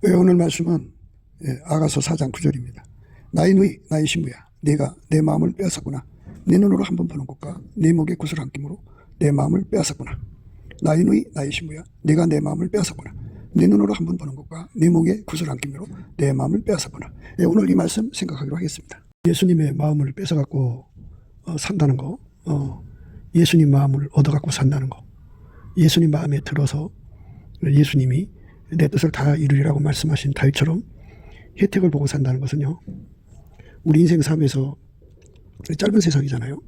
오늘 말씀은 아가서 4장 9절입니다. 나의 누이 나의 신부야, 네가 내 마음을 빼앗았구나. 내 눈으로 한번 보는 것과 내 목에 굿을 안 끼므로 내 마음을 빼앗았구나. 나의 누이 나의 신부야, 네가 내 마음을 빼앗았구나. 내 눈으로 한번 보는 것과 내 목에 굿을 안 끼므로 내 마음을 빼앗았구나. 오늘 이 말씀 생각하기로 하겠습니다. 예수님의 마음을 뺏어갖고 산다는 거, 예수님 마음을 얻어갖고 산다는 거, 예수님 마음에 들어서 예수님이 내 뜻을 다 이루리라고 말씀하신 다윗처럼 혜택을 보고 산다는 것은요, 우리 인생 삶에서 짧은 세상이잖아요.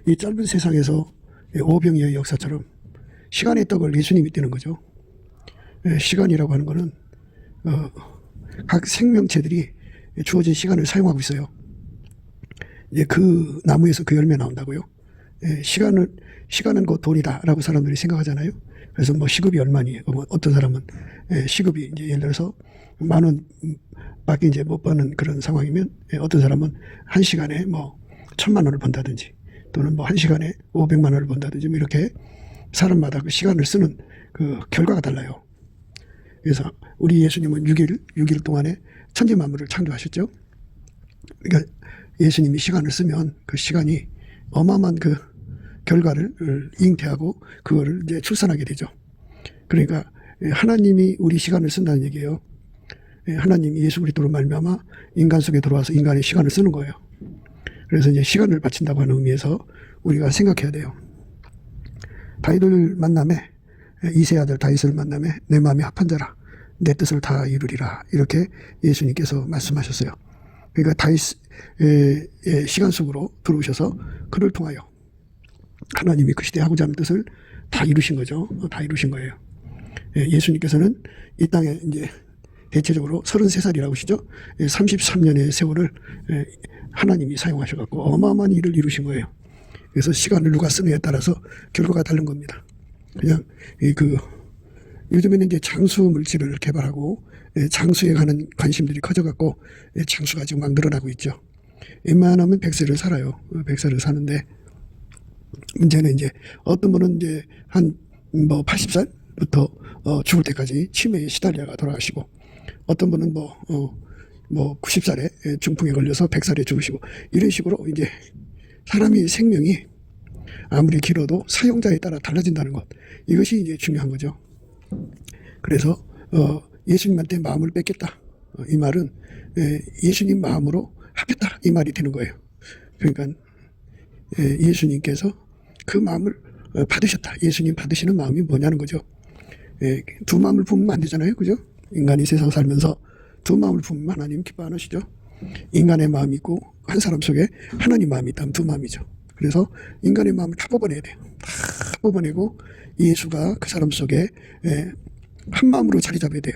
이 짧은 세상에서 오병이어의 역사처럼 시간의 떡을 예수님이 떼는 거죠. 시간이라고 하는 것은 각 생명체들이 주어진 시간을 사용하고 있어요. 그 나무에서 그 열매 나온다고요. 시간은 곧 돈이다라고 사람들이 생각하잖아요. 그래서 뭐 시급이 얼마니? 어떤 사람은 시급이 이제 예를 들어서 10,000원밖에 이제 못 버는 그런 상황이면, 어떤 사람은 한 시간에 뭐 1,000,000원을 번다든지, 또는 뭐 한 시간에 500만 원을 번다든지, 뭐 이렇게 사람마다 그 시간을 쓰는 그 결과가 달라요. 그래서 우리 예수님은 6일 동안에 천지 만물을 창조하셨죠. 그러니까 예수님이 시간을 쓰면 그 시간이 어마어마한 그 결과를 잉태하고 그거를 이제 출산하게 되죠. 그러니까 하나님이 우리 시간을 쓴다는 얘기예요. 하나님이 예수 그리스도로 말미암아 인간 속에 들어와서 인간의 시간을 쓰는 거예요. 그래서 이제 시간을 바친다고 하는 의미에서 우리가 생각해야 돼요. 다윗을 만남에, 이세 아들 다윗을 만남에 내 마음이 합한 자라 내 뜻을 다 이루리라, 이렇게 예수님께서 말씀하셨어요. 그러니까 다윗의 시간 속으로 들어오셔서 그를 통하여 하나님이 그 시대에 하고자 하는 뜻을 다 이루신 거죠. 다 이루신 거예요. 예수님께서는 이 땅에 이제 대체적으로 33살이라고 하시죠. 33년의 세월을 하나님이 사용하셔갖고 어마어마한 일을 이루신 거예요. 그래서 시간을 누가 쓰느냐에 따라서 결과가 다른 겁니다. 그냥 요즘에는 이제 장수 물질을 개발하고 장수에 관한 관심들이 커져갖고 장수가 지금 막 늘어나고 있죠. 웬만하면 100세를 살아요. 100세를 사는데, 문제는 이제 어떤 분은 이제 한 뭐 80살부터 죽을 때까지 치매에 시달려가 돌아가시고, 어떤 분은 뭐 90살에 중풍에 걸려서 100살에 죽으시고, 이런 식으로 이제 사람이 생명이 아무리 길어도 사용자에 따라 달라진다는 것, 이것이 이제 중요한 거죠. 그래서 예수님한테 마음을 뺏겠다, 이 말은 예수님 마음으로 합했다, 이 말이 되는 거예요. 그러니까 예수님께서 그 마음을 받으셨다. 예수님 받으시는 마음이 뭐냐는 거죠. 두 마음을 품으면 안 되잖아요, 그죠? 인간이 세상 살면서 두 마음을 품으면 하나님 기뻐 안 하시죠. 인간의 마음이 있고 한 사람 속에 하나님 마음이 있다면 두 마음이죠. 그래서 인간의 마음을 다 뽑아내야 돼요. 다 뽑아내고 예수가 그 사람 속에 한 마음으로 자리 잡아야 돼요.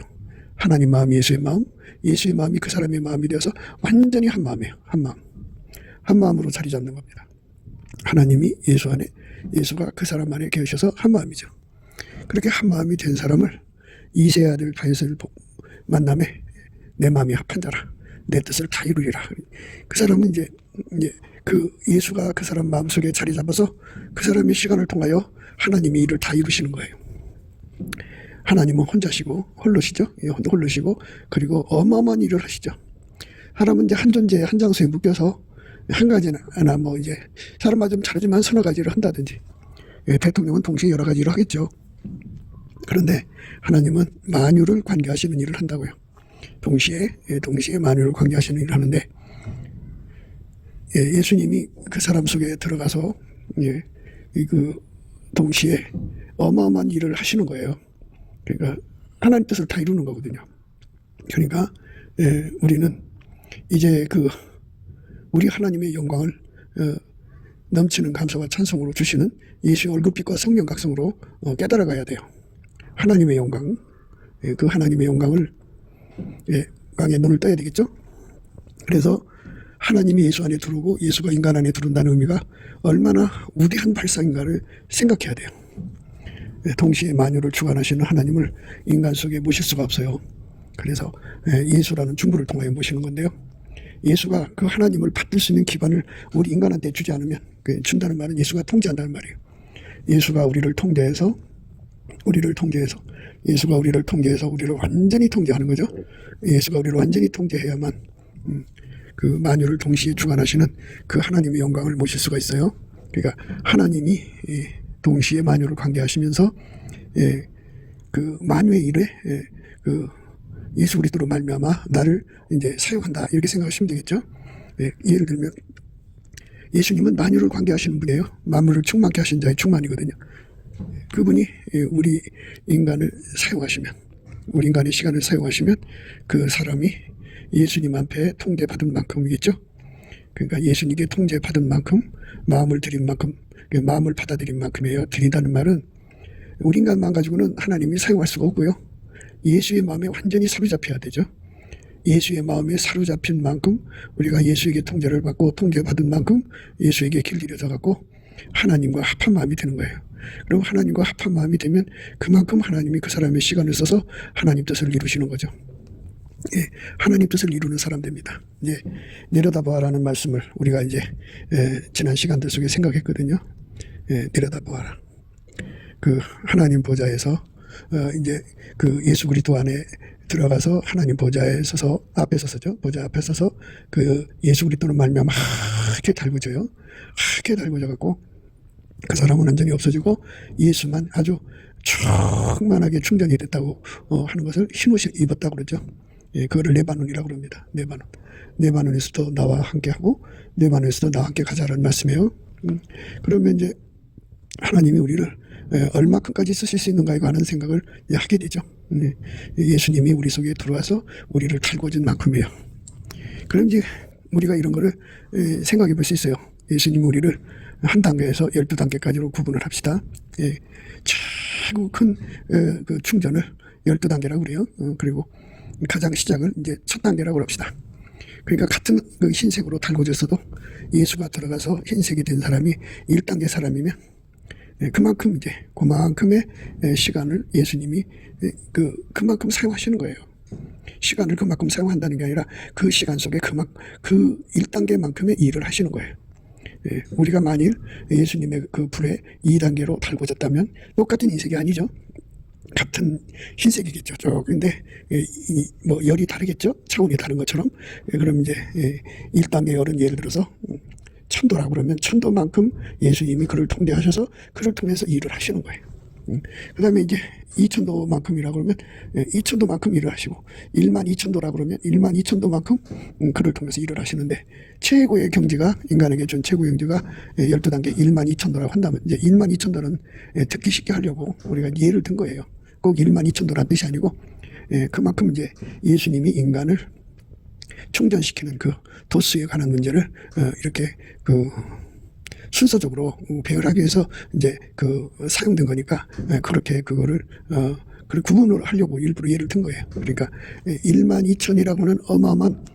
하나님 마음이 예수의 마음, 예수의 마음이 그 사람의 마음이 되어서 완전히 한 마음이에요. 한 마음. 한 마음으로 자리 잡는 겁니다. 하나님이 예수 안에, 예수가 그 사람 안에 계셔서 한 마음이죠. 그렇게 한 마음이 된 사람을 이세 아들 다윗을 만남에 내 마음이 합한 자라 내 뜻을 다 이루리라. 그 사람은 이제 그 예수가 그 사람 마음속에 자리 잡아서 그 사람의 시간을 통하여 하나님이 일을 다 이루시는 거예요. 하나님은 혼자시고 홀로시죠. 홀로시고, 그리고 어마어마한 일을 하시죠. 사람은 이제 한 존재 한 장소에 묶여서 한 가지나 뭐 이제 사람마다 좀 잘하지만 서너 가지를 한다든지, 대통령은 동시에 여러 가지를 하겠죠. 그런데 하나님은 만유를 관계하시는 일을 한다고요. 동시에 만유를 관계하시는 일을 하는데, 예수님이 그 사람 속에 들어가서 그 동시에 어마어마한 일을 하시는 거예요. 그러니까 하나님 뜻을 다 이루는 거거든요. 그러니까 우리는 이제 우리 하나님의 영광을 넘치는 감사와 찬송으로 주시는 예수의 얼굴빛과 성령 각성으로 깨달아가야 돼요. 하나님의 영광, 그 하나님의 영광을 강에 눈을 떠야 되겠죠. 그래서 하나님이 예수 안에 들어오고 예수가 인간 안에 들어온다는 의미가 얼마나 우대한 발상인가를 생각해야 돼요. 동시에 만유를 주관하시는 하나님을 인간 속에 모실 수가 없어요. 그래서 예수라는 중보를 통하여 모시는 건데요. 예수가 그 하나님을 받들 수 있는 기반을 우리 인간한테 주지 않으면, 준다는 말은 예수가 통제한다는 말이에요. 예수가 우리를 통제해서 우리를 통제해서, 예수가 우리를 통제해서 우리를 완전히 통제하는 거죠. 예수가 우리를 완전히 통제해야만 그 만유를 동시에 주관하시는 그 하나님의 영광을 모실 수가 있어요. 그러니까 하나님이 동시에 만유를 관계하시면서 그 만유의 일에 그 예수 그리스도로 말미암아 나를 이제 사용한다, 이렇게 생각하시면 되겠죠. 예를 들면 예수님은 만유를 관계하시는 분이에요. 만물을 충만케 하신 자의 충만이거든요. 그분이 우리 인간을 사용하시면, 우리 인간의 시간을 사용하시면 그 사람이 예수님 앞에 통제받은 만큼이겠죠. 그러니까 예수님께 통제받은 만큼, 마음을 드린 만큼, 마음을 받아들인 만큼이에요. 드린다는 말은 우리 인간만 가지고는 하나님이 사용할 수가 없고요. 예수의 마음에 완전히 사로잡혀야 되죠. 예수의 마음에 사로잡힌 만큼 우리가 예수에게 통제를 받고 통제받은 만큼 예수에게 길들여져 갖고 하나님과 합한 마음이 되는 거예요. 그럼 하나님과 합한 마음이 되면 그만큼 하나님이 그 사람의 시간을 써서 하나님 뜻을 이루시는 거죠. 하나님 뜻을 이루는 사람 됩니다. 이제 내려다보아라는 말씀을 우리가 이제 지난 시간들 속에 생각했거든요. 내려다보아라. 그 하나님 보좌에서 이제 그 예수 그리스도 안에 들어가서 하나님 보좌에 서서, 앞에 서서죠. 보좌 앞에 서서 그 예수 그리스도는 말미암아 하얗게 달구져요. 하얗게 달구져 갖고 그 사람은 완전히 없어지고 예수만 아주 충만하게 충전이 됐다고 하는 것을 흰 옷을 입었다고 그러죠. 그거를 레바논이라고 그럽니다. 레바논. 레바논에서도 나와 함께하고 레바논에서도 나와 함께 가자라는 말씀이에요. 그러면 이제 하나님이 우리를 얼마큼까지 쓰실 수 있는가에 관한 생각을 하게 되죠. 예수님이 우리 속에 들어와서 우리를 달궈준 만큼이에요. 그럼 이제 우리가 이런 거를 생각해 볼 수 있어요. 예수님이 우리를 한 단계에서 12단계까지로 구분을 합시다. 최고 큰 그 충전을 12단계라고 그래요. 그리고 가장 시작을 이제 첫 단계라고 합시다. 그러니까 같은 그 흰색으로 달궈졌어도 예수가 들어가서 흰색이 된 사람이 1단계 사람이면 그만큼 이제 그만큼의 시간을 예수님이 그만큼 사용하시는 거예요. 시간을 그만큼 사용한다는 게 아니라 그 시간 속에 그 1단계만큼의 일을 하시는 거예요. 우리가 만일 예수님의 그 불에 2단계로 달궈졌다면 똑같은 흰색이 아니죠. 같은 흰색이겠죠. 근데 뭐 열이 다르겠죠. 차원이 다른 것처럼. 그럼 이제 1단계 열은 예를 들어서 천도라고 그러면 천도만큼 예수님이 그를 통제하셔서 그를 통해서 일을 하시는 거예요. 그 다음에 이제 2천도만큼이라고 그러면 2천도만큼 일을 하시고 1만 2천도라고 그러면 1만 2천도만큼 그를 통해서 일을 하시는데 최고의 경지가, 인간에게 준 최고의 경지가 12단계 1만 2천도라고 한다면 이제 1만 2천도는 듣기 쉽게 하려고 우리가 예를 든 거예요. 꼭 1만 2천도라는 뜻이 아니고 그만큼 이제 예수님이 인간을 충전시키는 그 도수에 관한 문제를 이렇게 그 순서적으로 배열하기 위해서 이제 그 사용된 거니까 그렇게 그거를 구분을 하려고 일부러 예를 든 거예요. 그러니까 1만 2천이라고는 어마어마한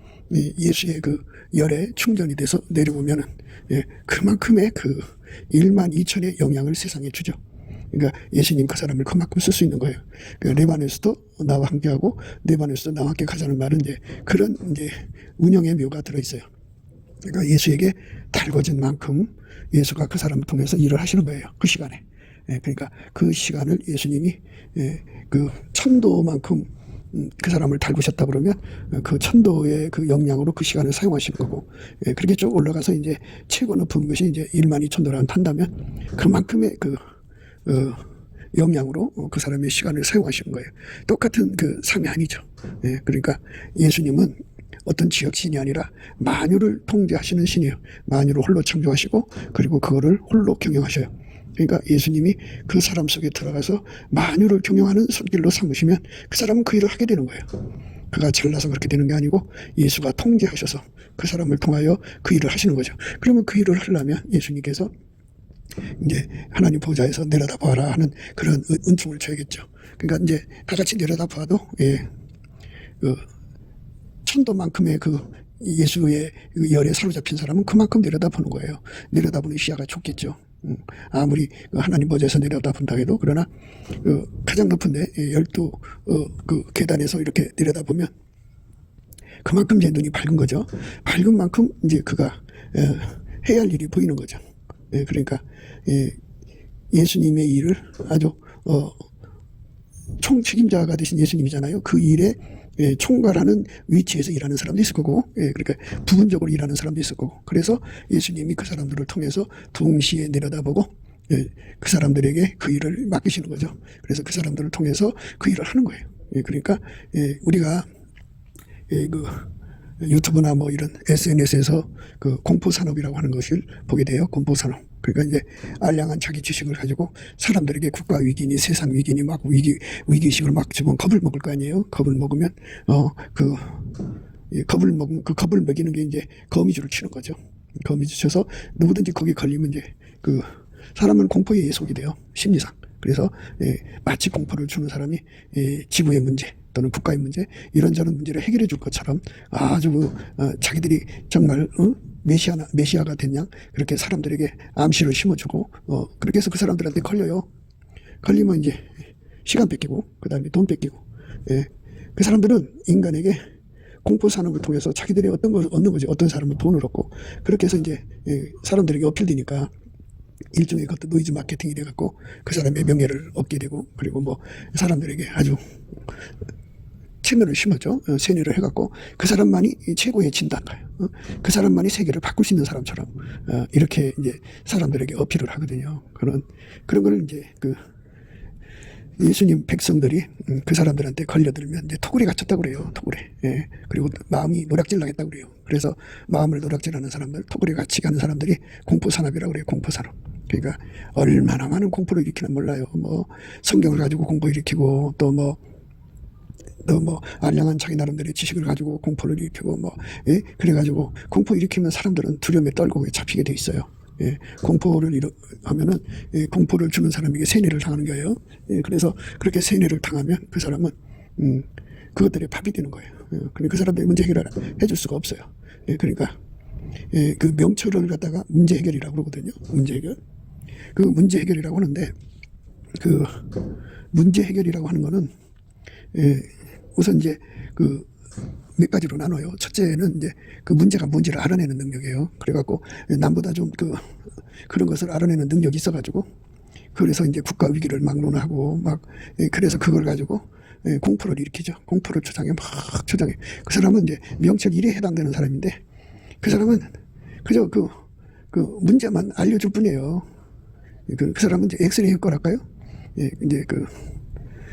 예수의 그 열에 충전이 돼서 내려오면은 그만큼의 그 1만 2천의 영향을 세상에 주죠. 그러니까 예수님 그 사람을 그만큼 쓸 수 있는 거예요. 그러니까 레바논에서도 나와 함께하고 레바논에서도 나와 함께 가자는 말은 이제 그런 이제 운영의 묘가 들어있어요. 그러니까 예수에게 달궈진 만큼 예수가 그 사람을 통해서 일을 하시는 거예요. 그 시간에. 그러니까 그 시간을 예수님이 그 천도만큼 그 사람을 달구셨다 그러면 그 천도의 그 역량으로 그 시간을 사용하시는 거고, 그렇게 쭉 올라가서 이제 최고 높은 것이 이제 1만 2천도라고 한다면 그만큼의 그 역량으로 그 사람의 시간을 사용하시는 거예요. 똑같은 그 삶이 아니죠. 그러니까 예수님은 어떤 지역신이 아니라 만유를 통제하시는 신이에요. 만유를 홀로 창조하시고 그리고 그거를 홀로 경영하셔요. 그러니까 예수님이 그 사람 속에 들어가서 만유를 경영하는 손길로 삼으시면 그 사람은 그 일을 하게 되는 거예요. 그가 잘나서 그렇게 되는 게 아니고 예수가 통제하셔서 그 사람을 통하여 그 일을 하시는 거죠. 그러면 그 일을 하려면 예수님께서 이제 하나님 보좌에서 내려다봐라 하는 그런 은총을 줘야겠죠. 그러니까 이제 다 같이 내려다봐도 그 천도만큼의 그 예수의 열에 사로잡힌 사람은 그만큼 내려다보는 거예요. 내려다보는 시야가 좁겠죠. 아무리 하나님 보좌에서 내려다본다 해도, 그러나 가장 높은데 12 그 계단에서 이렇게 내려다보면 그만큼 제 눈이 밝은 거죠. 밝은 만큼 이제 그가 해야 할 일이 보이는 거죠. 그러니까 예수님의 일을 아주 총책임자가 되신 예수님이잖아요. 그 일에 총괄하는 위치에서 일하는 사람도 있을 거고, 그러니까 부분적으로 일하는 사람도 있을 거고, 그래서 예수님이 그 사람들을 통해서 동시에 내려다보고 그 사람들에게 그 일을 맡기시는 거죠. 그래서 그 사람들을 통해서 그 일을 하는 거예요. 그러니까 우리가 그 유튜브나 뭐 이런 SNS에서 그 공포산업이라고 하는 것을 보게 돼요. 공포산업. 그러니까 이제 알량한 자기 지식을 가지고 사람들에게 국가 위기니 세상 위기니 막 위기의식을 막 주면 겁을 먹을 거 아니에요. 겁을 먹으면 겁을 먹이는 게 이제 거미줄을 치는 거죠. 거미줄 쳐서 누구든지 거기 걸리면 이제 그 사람은 공포에 예속이 돼요. 심리상. 그래서 마치 공포를 주는 사람이 지구의 문제 또는 국가의 문제 이런저런 문제를 해결해 줄 것처럼 아주 자기들이 정말 메시아가 됐냐 그렇게 사람들에게 암시를 심어주고 그렇게 해서 그 사람들한테 걸려요. 걸리면 이제 시간 뺏기고 그 다음에 돈 뺏기고 그 사람들은 인간에게 공포산업을 통해서 자기들이 어떤 걸 얻는 거지. 어떤 사람은 돈을 얻고 그렇게 해서 이제 사람들에게 어필되니까 일종의 것도 노이즈 마케팅이 돼갖고 그 사람의 명예를 얻게 되고 그리고 뭐 사람들에게 아주 체면을 심었죠. 세뇌를 해갖고 그 사람만이 최고의 진단가요. 그 사람만이 세계를 바꿀 수 있는 사람처럼 이렇게 이제 사람들에게 어필을 하거든요. 그런 걸 이제 그 예수님 백성들이 그 사람들한테 걸려들면 이제 토굴에 갇혔다고 그래요. 토굴에. 그리고 마음이 노략질 나겠다고 그래요. 그래서 마음을 노략질하는 사람들, 토굴에 갇히 가는 사람들이 공포산업이라고 그래요. 공포산업. 그러니까 얼마나 많은 공포를 일으키나 몰라요. 뭐 성경을 가지고 공포 일으키고 또 뭐 알량한 자기 나름대로의 지식을 가지고 공포를 일으키고 그래가지고 공포 일으키면 사람들은 두려움에 떨고 잡히게 돼 있어요. 공포를 하면은 공포를 주는 사람에게 세뇌를 당하는 거예요. 그래서 그렇게 세뇌를 당하면 그 사람은 그것들의 밥이 되는 거예요. 그러니까 그 사람들이 문제 해결을 해줄 수가 없어요. 그러니까 그 명철을 갖다가 문제 해결이라고 그러거든요. 문제 해결. 그 문제 해결이라고 하는데 그 문제 해결이라고 하는 거는 우선 이제 그 몇 가지로 나눠요. 첫째는 이제 그 문제가 뭔지를 알아내는 능력이에요. 그래갖고 남보다 좀 그런 것을 알아내는 능력이 있어가지고 그래서 이제 국가 위기를 막론하고 그래서 그걸 가지고 공포를 일으키죠. 공포를 조장해 막 조장해. 그 사람은 이제 명철 1에 해당되는 사람인데 그 사람은 그저 그 문제만 알려줄 뿐이에요. 그 사람은 이제 엑스레이 효과랄까요? 이제 그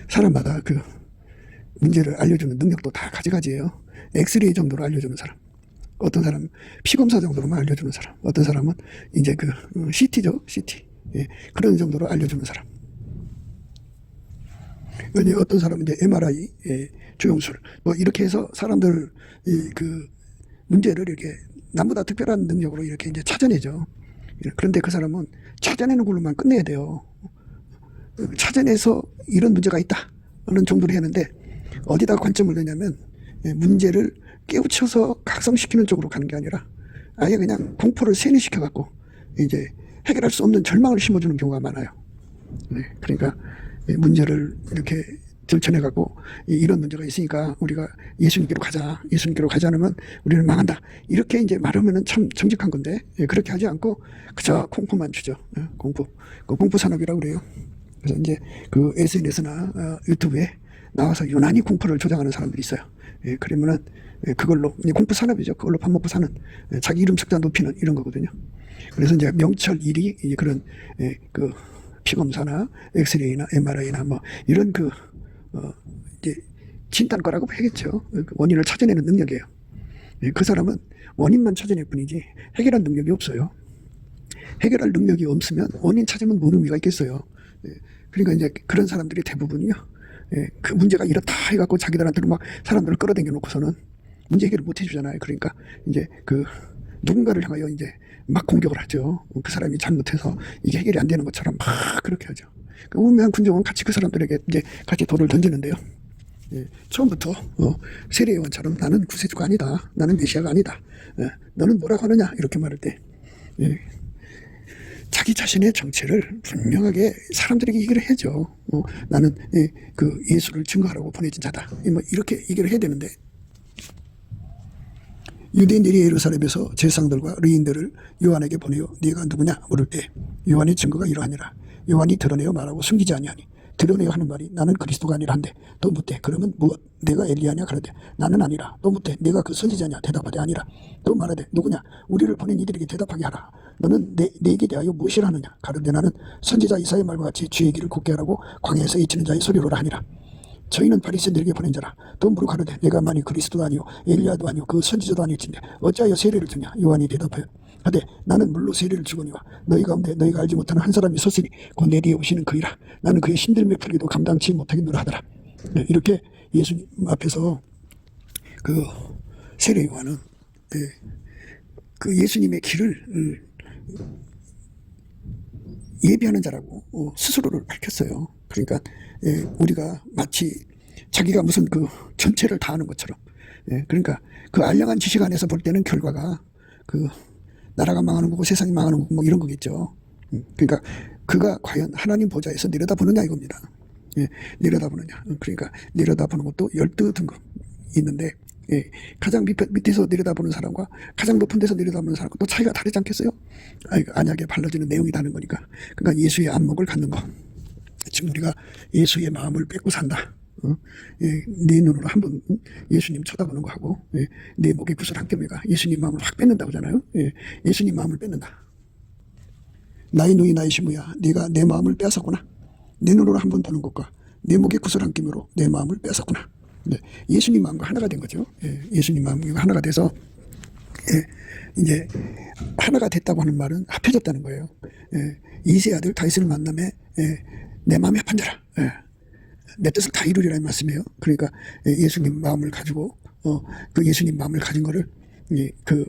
사람마다 그 문제를 알려주는 능력도 다 가지가지예요. 엑스레이 정도로 알려주는 사람, 어떤 사람은 피검사 정도로만 알려주는 사람, 어떤 사람은 이제 그 CT죠, CT. 그런 정도로 알려주는 사람. 어떤 사람은 이제 MRI, 조영술, 뭐 이렇게 해서 사람들 그 문제를 이렇게 남보다 특별한 능력으로 이렇게 이제 찾아내죠. 그런데 그 사람은 찾아내는 걸로만 끝내야 돼요. 찾아내서 이런 문제가 있다는 정도로 했는데 어디다 관점을 두냐면 문제를 깨우쳐서 각성시키는 쪽으로 가는 게 아니라 아예 그냥 공포를 세뇌시켜갖고 이제 해결할 수 없는 절망을 심어주는 경우가 많아요. 그러니까 문제를 이렇게 들춰내갖고 이런 문제가 있으니까 우리가 예수님께로 가자. 예수님께로 가지 않으면 우리는 망한다. 이렇게 이제 말하면은 참 정직한 건데 그렇게 하지 않고 그저 공포만 주죠. 공포. 공포 산업이라고 그래요. 그래서 이제 그 SNS나 유튜브에 나와서 유난히 공포를 조장하는 사람들이 있어요. 그러면은 그걸로 공포 산업이죠. 그걸로 밥 먹고 사는 자기 이름 석자 높이는 이런 거거든요. 그래서 이제 명철 1이 이제 그런 그 피검사나 엑스레이나 MRI나 뭐 이런 이제 진단과라고 해야겠죠. 원인을 찾아내는 능력이에요. 그 사람은 원인만 찾아낼 뿐이지 해결할 능력이 없어요. 해결할 능력이 없으면 원인 찾으면 뭔 의미가 있겠어요. 그러니까 이제 그런 사람들이 대부분이요. 그 문제가 이렇다 해갖고 자기들한테는 막 사람들을 끌어당겨 놓고서는 문제 해결을 못 해주잖아요. 그러니까 이제 그 누군가를 향하여 이제 막 공격을 하죠. 그 사람이 잘못해서 이게 해결이 안 되는 것처럼 막 그렇게 하죠. 그 우매한 군종은 같이 그 사람들에게 이제 같이 돌을 던지는데요. 처음부터 세례요한처럼 나는 구세주가 아니다. 나는 메시아가 아니다. 너는 뭐라고 하느냐 이렇게 말할 때 자기 자신의 정체를 분명하게 사람들에게 얘기를 해야죠. 나는 그 예수를 증거하라고 보내진 자다. 뭐 이렇게 얘기를 해야 되는데 유대인들이 예루살렘에서 제사장들과 의인들을 요한에게 보내어 네가 누구냐 물을 때 요한의 증거가 이러하니라. 요한이 드러내어 말하고 숨기지 아니하니 드러내어 하는 말이 나는 그리스도가 아니라 한데 또 묻되 그러면 무엇 내가 엘리야냐 가로되 나는 아니라 또 묻되 내가 그 선지자냐 대답하되 아니라 또 말하되 누구냐 우리를 보낸 이들에게 대답하게 하라 너는 내게 대하여 무엇이라 하느냐 가로되 나는 선지자 이사의 말과 같이 주의 길을 굳게 하라고 광야에서 외치는 자의 소리로라 하니라 저희는 바리새인들에게 보낸 자라 또 물어 가로되 내가 만일 그리스도도 아니요 엘리야도 아니요 그 선지자도 아닐진데 어찌하여 세례를 주냐 요한이 대답하여 하되 나는 물로 세례를 주거니와 너희 가운데 너희가 알지 못하는 한 사람이 섰으니 곧 내 뒤에 오시는 그이라 나는 그의 신들매 풀기도 감당치 못하겠노라 하더라. 이렇게 예수님 앞에서 그 세례 요한은 그 예수님의 길을 예비하는 자라고 스스로를 밝혔어요. 그러니까 우리가 마치 자기가 무슨 그 전체를 다 아는 것처럼 그러니까 그 알량한 지식 안에서 볼 때는 결과가 그 나라가 망하는 거고 세상이 망하는 거고 뭐 이런 거겠죠. 그러니까 그가 과연 하나님 보좌에서 내려다보느냐 이겁니다. 내려다보느냐. 그러니까 내려다보는 것도 12등급 있는데 가장 밑에서 내려다보는 사람과 가장 높은 데서 내려다보는 사람과 또 차이가 다르지 않겠어요? 안약에 발라지는 내용이 다른 거니까. 그러니까 예수의 안목을 갖는 거. 지금 우리가 예수의 마음을 뺏고 산다. 내 눈으로 한번 예수님 쳐다보는 거하고 내 목에 구슬 한 뼘이가 예수님 마음을 확 뺏는다고 하잖아요. 예수님 마음을 뺏는다. 나의 눈이 나의 시무야 네가 내 마음을 뺏었구나. 내 눈으로 한번 보는 것과 내 목에 구슬 한 뼘으로 내 마음을 뺏었구나. 예수님 마음과 하나가 된 거죠. 예수님 마음과 하나가 돼서 이제 하나가 됐다고 하는 말은 합해졌다는 거예요. 이세 아들 다윗을 만남에 내 마음이 합한 자라. 내 뜻을 다 이루리라는 말씀이에요. 그러니까 예수님 마음을 가지고 그 예수님 마음을 가진 거를 그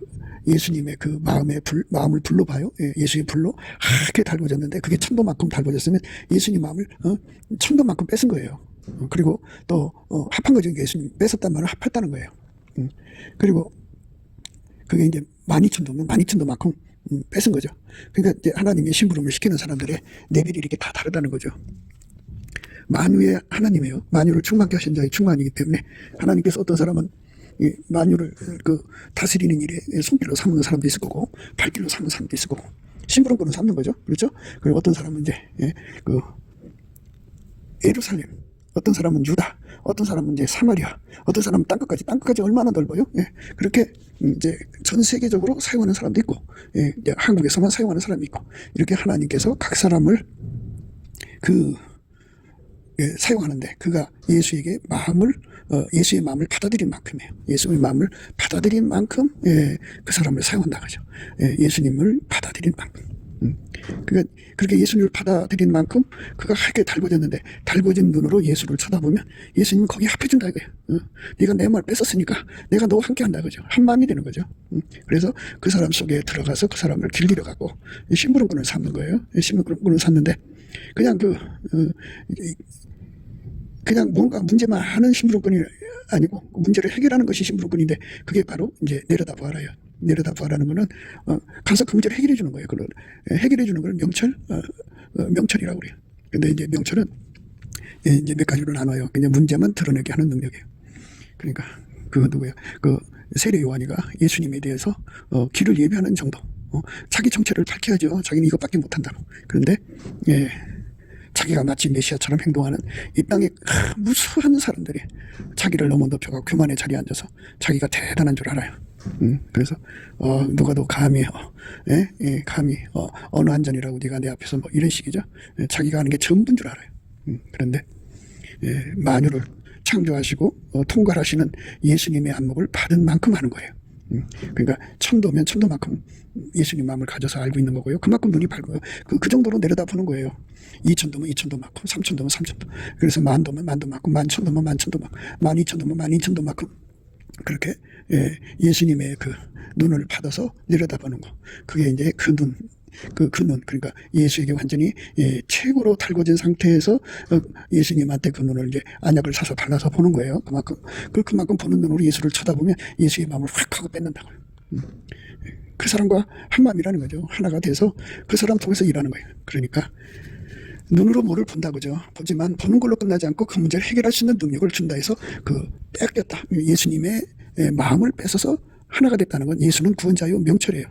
예수님의 그 마음을 불로 봐요. 예수의 불로 하얗게 달궈졌는데 그게 천도만큼 달궈졌으면 예수님 마음을 천도만큼 뺏은 거예요. 그리고 또 합한 거죠. 예수님 뺏었단 말은 합했다는 거예요. 그리고 그게 이제 12,000도면 12,000도만큼 뺏은 거죠. 그러니까 이제 하나님의 심부름을 시키는 사람들의 레벨이 이렇게 다 다르다는 거죠. 만유의 하나님이에요. 만유를 충만케 하신 자의 충만이기 때문에 하나님께서 어떤 사람은 이 만유를 그 다스리는 일에 손길로 삼는 사람도 있을 거고 발길로 삼는 사람도 있을 거고 심부름꾼은 삼는 거죠. 그렇죠? 그리고 어떤 사람은 이제 그 예루살렘, 어떤 사람은 유다, 어떤 사람은 이제 사마리아, 어떤 사람은 땅끝까지 얼마나 넓어요? 그렇게 이제 전 세계적으로 사용하는 사람도 있고, 이제 한국에서만 사용하는 사람이 있고, 이렇게 하나님께서 각 사람을 사용하는데 그가 예수에게 예수의 마음을 받아들인 만큼이에요. 예수의 마음을 받아들인 만큼 그 사람을 사용한다 그죠. 예수님을 받아들인 만큼. 그러니까 그렇게 예수님을 받아들인 만큼 그가 하얗게 달궈졌는데 달궈진 눈으로 예수를 쳐다보면 예수님은 거기에 합해준다 이거예요. 네가 내 말 뺏었으니까 내가 너와 함께 한다 그죠. 한 마음이 되는 거죠. 그래서 그 사람 속에 들어가서 그 사람을 길들여 가고 심부름꾼을 삼는 거예요. 심부름꾼을 삼는데 그냥 그냥 뭔가 문제만 하는 심부름꾼이 아니고 문제를 해결하는 것이 심부름꾼인데 그게 바로 이제 내려다보아라요. 내려다보아라는 거는 가서 그 문제를 해결해 주는 거예요. 그걸 해결해 주는 걸 명철이라고 그래요. 근데 이제 명철은 이제 몇 가지로 나눠요. 그냥 문제만 드러내게 하는 능력이에요. 그러니까 그 누구야? 그 세례 요한이가 예수님에 대해서 길을 예비하는 정도. 자기 정체를 밝혀야죠. 자기는 이것밖에 못한다고. 그런데 자기가 마치 메시아처럼 행동하는 이 땅에 무수한 사람들이 자기를 너무 높여가고 교만의 자리에 앉아서 자기가 대단한 줄 알아요. 그래서 누가 더 감히 감히 어느 한전이라고 네가 내 앞에서 뭐 이런 식이죠. 자기가 하는 게 전부인 줄 알아요. 그런데 만유를 창조하시고 통괄하시는 예수님의 안목을 받은 만큼 하는 거예요. 그러니까 천도면 천도만큼 예수님 마음을 가져서 알고 있는 거고요. 그만큼 눈이 밝고요. 그 정도로 내려다보는 거예요. 2,000도면 2,000도만큼, 3,000도면 3,000도. 그래서 만도면 만도만큼, 11,000도면 11,000도만큼, 12,000도면 12,000도만큼 그렇게 예수님의 그 눈을 받아서 내려다보는 거. 그게 이제 그 눈, 그러니까 예수에게 완전히 최고로 달궈진 상태에서 예수님한테 그 눈을 이제 안약을 사서 발라서 보는 거예요. 그만큼 보는 눈으로 예수를 쳐다보면 예수의 마음을 확 하고 뺏는다고요. 그 사람과 한 마음이라는 거죠. 하나가 돼서 그 사람 통해서 일하는 거예요. 그러니까 눈으로 뭐를 본다 그죠. 보지만 보는 걸로 끝나지 않고 그 문제를 해결할 수 있는 능력을 준다 해서 뺏겼다. 예수님의 마음을 뺏어서 하나가 됐다는 건 예수는 구원자요 명철이에요.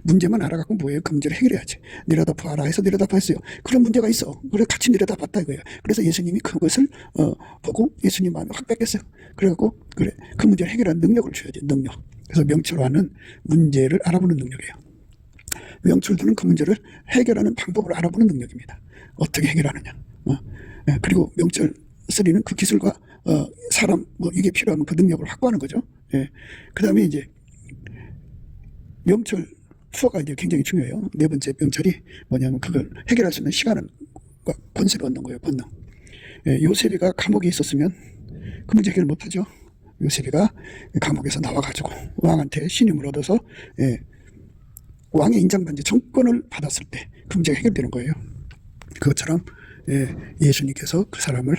문제만 알아갖고 뭐예요? 그 문제를 해결해야지. 내려다 봐라 해서 내려다 봤어요. 그런 문제가 있어. 그래 같이 내려다 봤다 이거예요. 그래서 예수님이 그것을 보고 예수님 마음에 확 뺏겼어요. 그래갖고 그래 그 문제를 해결하는 능력을 줘야지. 능력. 그래서 명철화는 문제를 알아보는 능력이에요. 명철들은 그 문제를 해결하는 방법을 알아보는 능력입니다. 어떻게 해결하느냐. 그리고 명철 3는 그 기술과 사람 뭐 이게 필요하면 그 능력을 확보하는 거죠. 그 다음에 이제 명철 수어가 이제 굉장히 중요해요. 네 번째 명철이 뭐냐면 그걸 해결할 수 있는 시간과 권세를 얻는 거예요. 권능. 요셉이가 감옥에 있었으면 그 문제 해결 못하죠. 요셉이가 감옥에서 나와가지고 왕한테 신임을 얻어서 왕의 인장반지 정권을 받았을 때 그 문제가 해결되는 거예요. 그것처럼 예수님께서 그 사람을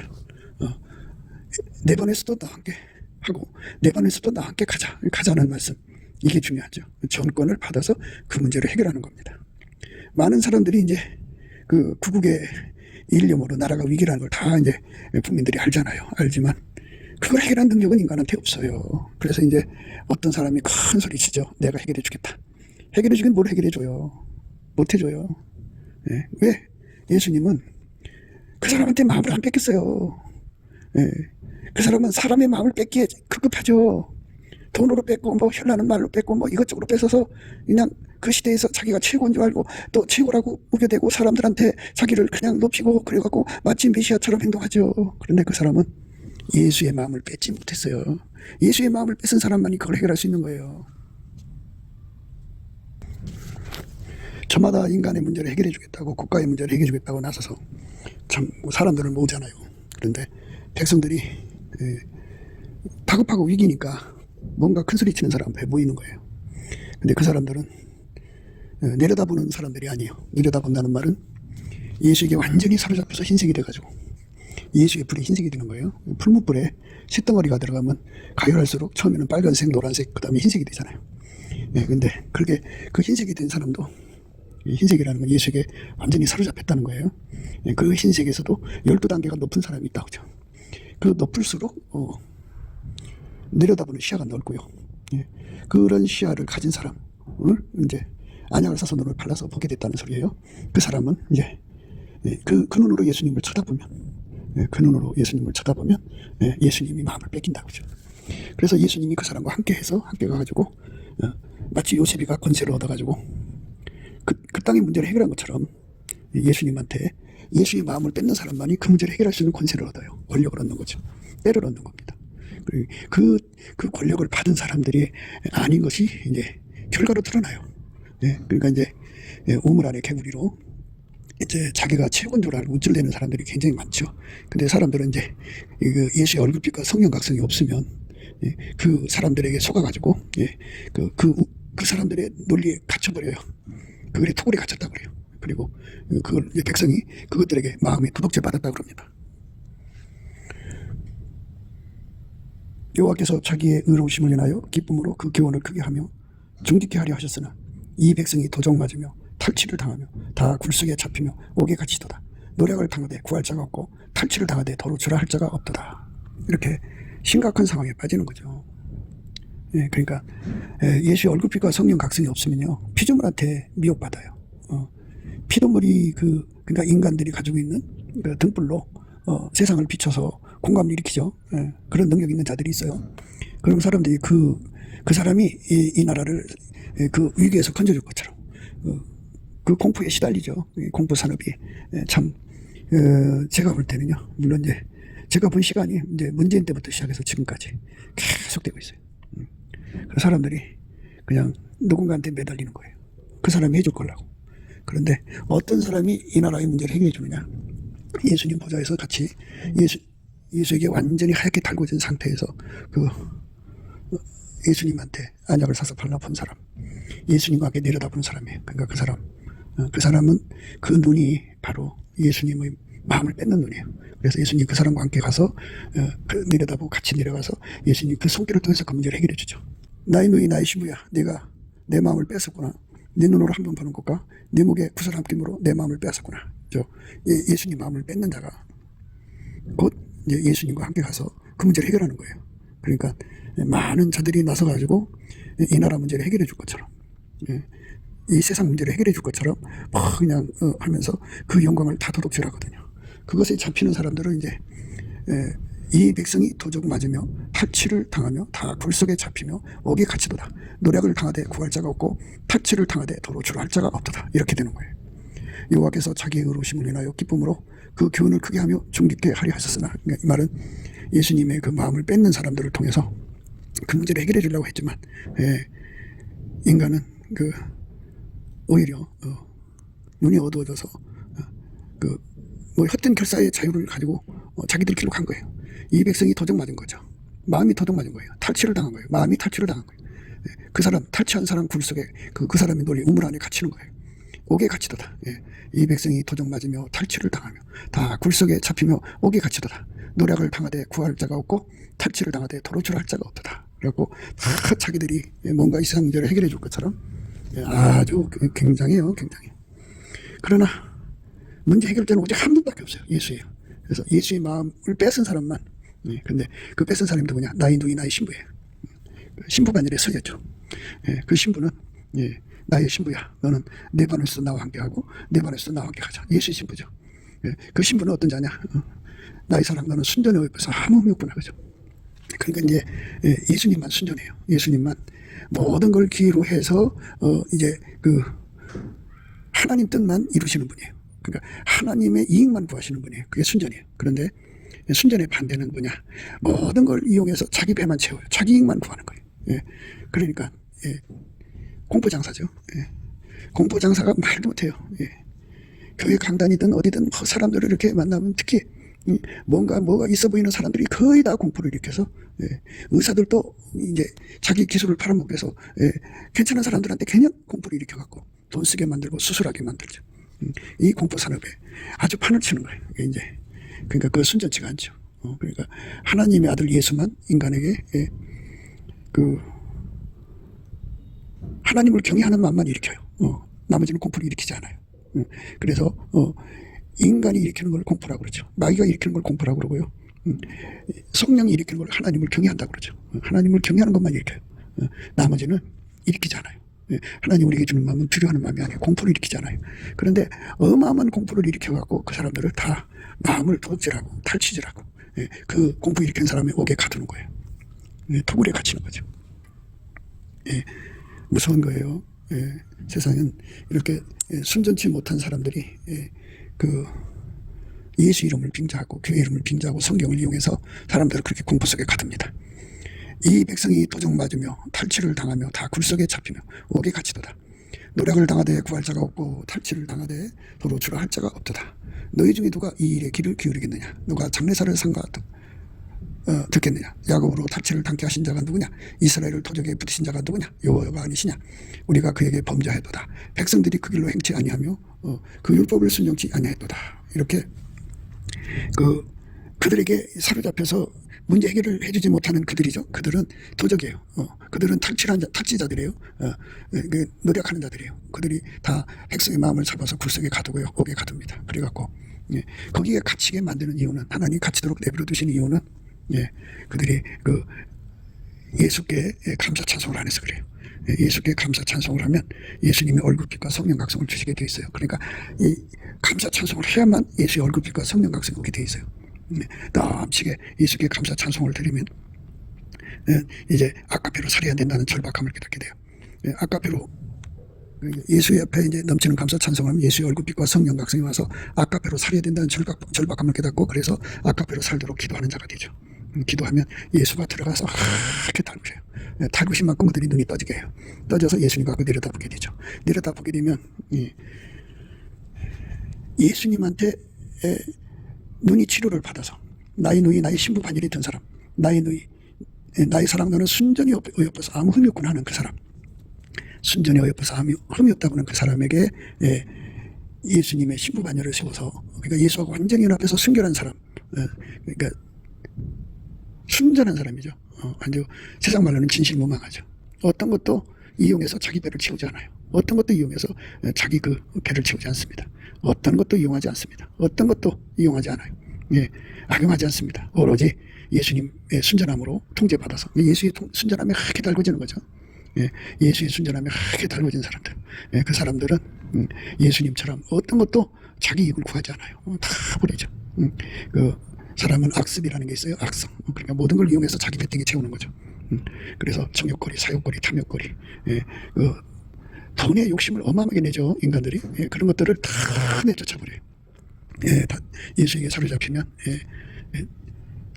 내 번에서도 나와 함께 하고 내 번에서도 나와 함께 가자는 말씀. 이게 중요하죠. 정권을 받아서 그 문제를 해결하는 겁니다. 많은 사람들이 이제 그 구국의 일념으로 나라가 위기라는 걸 다 이제 국민들이 알잖아요. 알지만 그걸 해결한 능력은 인간한테 없어요. 그래서 이제 어떤 사람이 큰 소리 치죠. 내가 해결해 주겠다. 해결해 주긴 뭘 해결해 줘요. 못 해줘요. 왜? 예수님은 그 사람한테 마음을 안 뺏겼어요. 그 사람은 사람의 마음을 뺏기에 급급하죠. 돈으로 뺏고 뭐 혈나는 말로 뺏고 뭐 이것저것 뺏어서 그냥 그 시대에서 자기가 최고인 줄 알고 또 최고라고 우겨대고 사람들한테 자기를 그냥 높이고 그래갖고 마치 메시아처럼 행동하죠. 그런데 그 사람은 예수의 마음을 뺏지 못했어요. 예수의 마음을 뺏은 사람만이 그걸 해결할 수 있는 거예요. 저마다 인간의 문제를 해결해 주겠다고 국가의 문제를 해결해 주겠다고 나서서 참 사람들을 모으잖아요. 그런데 백성들이 다급하고 위기니까 뭔가 큰 소리 치는 사람 앞에 모이는 거예요. 근데 그 사람들은 내려다보는 사람들이 아니에요. 내려다본다는 말은 예수에게 완전히 사로잡혀서 흰색이 돼가지고 예수의 불이 흰색이 되는 거예요. 풀무불에 쇳덩어리가 들어가면 가열할수록 처음에는 빨간색, 노란색, 그 다음에 흰색이 되잖아요. 근데 그렇게 그 흰색이 된 사람도 흰색이라는 건 예수에게 완전히 사로잡혔다는 거예요. 그 흰색에서도 12단계가 높은 사람이 있다고 하죠. 그 높을수록 내려다보는 시야가 넓고요. 그런 시야를 가진 사람을 이제 안약을 사서 눈을 발라서 보게 됐다는 소리예요. 그 사람은 이제 그 눈으로 예수님을 쳐다보면 그 눈으로 예수님을 쳐다보면 예수님이 마음을 뺏긴다고 하죠. 그래서 예수님이 그 사람과 함께 해서 함께 가가지고 마치 요셉이가 권세를 얻어가지고 그 땅의 문제를 해결한 것처럼 예수님한테 예수의 마음을 뺏는 사람만이 그 문제를 해결할 수 있는 권세를 얻어요. 권력을 얻는 거죠. 때를 얻는 겁니다. 그 권력을 받은 사람들이 아닌 것이 이제 결과로 드러나요. 그러니까 이제 우물 안에 개구리로 이제 자기가 최고인 줄 알고 우쭐대는 사람들이 굉장히 많죠. 근데 사람들은 이제 그 예수의 얼굴빛과 성령 각성이 없으면 그 사람들에게 속아가지고 그 사람들의 논리에 갇혀버려요. 그들의 토굴에 갇혔다고 그래요. 그리고 그걸 백성이 그것들에게 마음에 도덕질 받았다고 그럽니다. 여호와께서 자기의 의로우심을 인하여 기쁨으로 그 교훈을 크게 하며 정직케 하려 하셨으나 이 백성이 도적 맞으며 탈취를 당하며 다 굴속에 잡히며 옥에 갇히도다. 노력을 당하되 구할 자가 없고 탈취를 당하되 도로치라 할 자가 없도다. 이렇게 심각한 상황에 빠지는 거죠. 그러니까 예수의 얼굴빛과 성령 각성이 없으면요 피조물한테 미혹받아요. 피조물이 그러니까 인간들이 가지고 있는 그 등불로 세상을 비춰서 공감을 일으키죠. 그런 능력 있는 자들이 있어요. 그런 사람들이 그 사람이 이 나라를 그 위기에서 건져줄 것처럼 그 공포에 시달리죠. 공포 산업이 참 제가 볼 때는요. 물론 이제 제가 본 시간이 이제 문재인 때부터 시작해서 지금까지 계속되고 있어요. 그 사람들이 그냥 누군가한테 매달리는 거예요. 그 사람이 해줄 거라고. 그런데 어떤 사람이 이 나라의 문제를 해결해 주느냐? 예수님 보좌에서 같이 예수에게 완전히 하얗게 달궈진 상태에서 예수님한테 안약을 사서 발라본 사람, 예수님과 함께 내려다본 사람이에요. 그러니까 그 사람은 그 눈이 바로 예수님의 마음을 뺏는 눈이에요. 그래서 예수님 그 사람과 함께 가서 내려다보고 같이 내려가서 예수님 그 손길을 통해서 그 문제를 해결해 주죠. 나의 눈이 나의 시부야. 네가 내 마음을 뺐었구나. 네 눈으로 한번 보는 것과 네 목에 구슬 함김으로 내 마음을 뺐었구나. 예수님 마음을 뺏는 자가 곧 이제 예수님과 함께 가서 그 문제를 해결하는 거예요. 그러니까 많은 자들이 나서가지고 이 나라 문제를 해결해 줄 것처럼 이 세상 문제를 해결해 줄 것처럼 그냥 하면서 그 영광을 다 도둑질하거든요. 그것에 잡히는 사람들은 이제 이 백성이 도적 맞으며 탈취를 당하며 다 굴속에 잡히며 옥에 갇히도다. 노력을 당하되 구할 자가 없고 탈취를 당하되 도로 주할 자가 없도다. 이렇게 되는 거예요. 여호와께서 자기의 의로우심을 인하여 기쁨으로 그 교훈을 크게 하며 존귀케 하려 하셨으나, 이 말은 예수님의 그 마음을 뺏는 사람들을 통해서 그 문제를 해결해 주려고 했지만 인간은 그 오히려 눈이 어두워져서 그 뭐 헛된 결사의 자유를 가지고 자기들 길로 간 거예요. 이 백성이 도적 맞은 거죠. 마음이 도적 맞은 거예요. 탈취를 당한 거예요. 마음이 탈취를 당한 거예요. 그 사람, 탈취한 사람 굴 속에 그 사람의 논리 우물 안에 갇히는 거예요. 옥에 갇히도다. 이 백성이 도적 맞으며 탈취를 당하며 다 굴 속에 잡히며 옥에 갇히도다. 노력을 당하되 구할 자가 없고 탈취를 당하되 도로 주할 자가 없도다. 그래갖고 다 자기들이 뭔가 이 세상 문제를 해결해 줄 것처럼 아주 굉장해요. 굉장히. 그러나 문제 해결자는 오직 한 분밖에 없어요. 예수예요. 그래서 예수의 마음을 뺏은 사람만. 근데 그 뺏은 사람이 누구냐? 나의 누이, 나의 신부예요. 신부 반열에 서였죠. 그 신부는 나의 신부야. 너는 내 반에서 나와 함께하고 내 반에서 나와 함께하자. 예수의 신부죠. 그 신부는 어떤 자냐? 나의 사랑, 너는 순전히 옆에서 아무 흠이 없구나. 그죠? 그러니까 이제 예수님만 순전해요. 예수님만 모든 걸 기회로 해서 이제 그 하나님 뜻만 이루시는 분이에요. 그러니까 하나님의 이익만 구하시는 분이에요. 그게 순전이에요. 그런데 순전의 반대는 뭐냐? 모든 걸 이용해서 자기 배만 채워요. 자기 이익만 구하는 거예요. 그러니까 공포장사죠. 공포장사가 말도 못해요. 교회 강단이든 어디든 사람들을 이렇게 만나면 특히 뭐가 있어 보이는 사람들이 거의 다 공포를 일으켜서 의사들도 이제 자기 기술을 팔아먹기 위해서 괜찮은 사람들한테 그냥 공포를 일으켜갖고 돈 쓰게 만들고 수술하게 만들죠. 이 공포 산업에 아주 판을 치는 거예요. 이제 그러니까 그 순전치가 않죠. 그러니까 하나님의 아들 예수만 인간에게 그 하나님을 경외하는 마음만 일으켜요. 나머지는 공포를 일으키지 않아요. 그래서 인간이 일으키는 걸 공포라고 그러죠. 마귀가 일으키는 걸 공포라고 그러고요. 성령이 일으키는 걸 하나님을 경외한다고 그러죠. 하나님을 경외하는 것만 일으켜요. 나머지는 일으키지 않아요. 하나님 우리에게 주는 마음은 두려워하는 마음이 아니에요. 공포를 일으키지 않아요. 그런데 어마어마한 공포를 일으켜갖고 그 사람들을 다 마음을 도둑질하고 탈취질하고 그 공포 일으킨 사람의 옥에 가두는 거예요. 토굴에 갇히는 거죠. 무서운 거예요. 세상은 이렇게 순전치 못한 사람들이 그 예수 이름을 빙자하고 교회 이름을 빙자하고 성경을 이용해서 사람들을 그렇게 공포 속에 가둡니다. 이 백성이 도적 맞으며 탈취를 당하며 다 굴속에 잡히며 옥에 갇히도다. 노력을 당하되 구할 자가 없고 탈취를 당하되 도로 주라 할 자가 없도다. 너희 중에 누가 이 일에 귀를 기울이겠느냐? 누가 장례사를 삼가 듣겠느냐? 야곱으로 탈취를 당케 하신 자가 누구냐? 이스라엘을 도적에 붙이신 자가 누구냐? 여호와가 아니시냐? 우리가 그에게 범죄하였도다. 백성들이 그 길로 행치 아니하며 그 율법을 순종치 아니하였도다. 이렇게 그들에게 사로잡혀서 문제 해결을 해주지 못하는 그들이죠. 그들은 도적이에요. 그들은 탈취자들이에요. 노력하는 자들이에요. 그들이 다 백성의 마음을 잡아서 굴속에 가두고요. 옥에 가둡니다. 그래갖고 거기에 갇히게 만드는 이유는, 하나님 갇히도록 내버려 두신 이유는 그들이 그 예수께 감사 찬송을 안 해서 그래요. 예수께 감사 찬송을 하면 예수님의 얼굴빛과 성령 각성을 주시게 돼 있어요. 그러니까 이 감사 찬송을 해야만 예수의 얼굴빛과 성령 각성이 오게 돼 있어요. 넘치게 예수께 감사 찬송을 드리면 이제 아까페로 살해야 된다는 절박함을 깨닫게 돼요. 아까페로 예수 옆에 이제 넘치는 감사 찬송을 하면 예수의 얼굴빛과 성령 각성이 와서 아까페로 살해야 된다는 절박함을 깨닫고, 그래서 아까페로 살도록 기도하는 자가 되죠. 기도하면 예수가 들어가서 이렇게 닮으세요. 닮으신 만큼 그들이 눈이 떠지게 해요. 떠져서 예수님과 내려다보게 되죠. 내려다보게 되면 예수님한테 눈이 치료를 받아서 나의 누이, 나의 신부 반열이 된 사람, 나의 누이, 나의 사랑, 너는 순전히 어여뻐서 아무 흠이 없구나 하는 그 사람, 순전히 어여뻐서 아무 흠이 없다고 하는 그 사람에게 예수님의 신부 반열을 세워서, 그러니까 예수하고 완전히 연합해서 순결한 사람, 그러니까 순전한 사람이죠. 아주 세상 말로는 진실무망하죠. 어떤 것도 이용해서 자기 배를 채우지 않아요. 어떤 것도 이용해서 자기 그 배를 채우지 않습니다. 어떤 것도 이용하지 않습니다. 어떤 것도 이용하지 않아요. 악용하지 않습니다. 오로지 예수님의 순전함으로 통제받아서 예수의 순전함에 하게 달궈지는 거죠. 예수의 순전함에 하게 달궈진 사람들, 그 사람들은 예수님처럼 어떤 것도 자기 이익을 구하지 않아요. 다 버리죠. 그 사람은 악습이라는 게 있어요. 악성. 그러니까 모든 걸 이용해서 자기 배때기 채우는 거죠. 그래서 정욕거리, 사욕거리, 탐욕거리, 그 돈의 욕심을 어마어마하게 내죠. 인간들이. 그런 것들을 다 내쫓아버려요. 다 예수에게 사로잡히면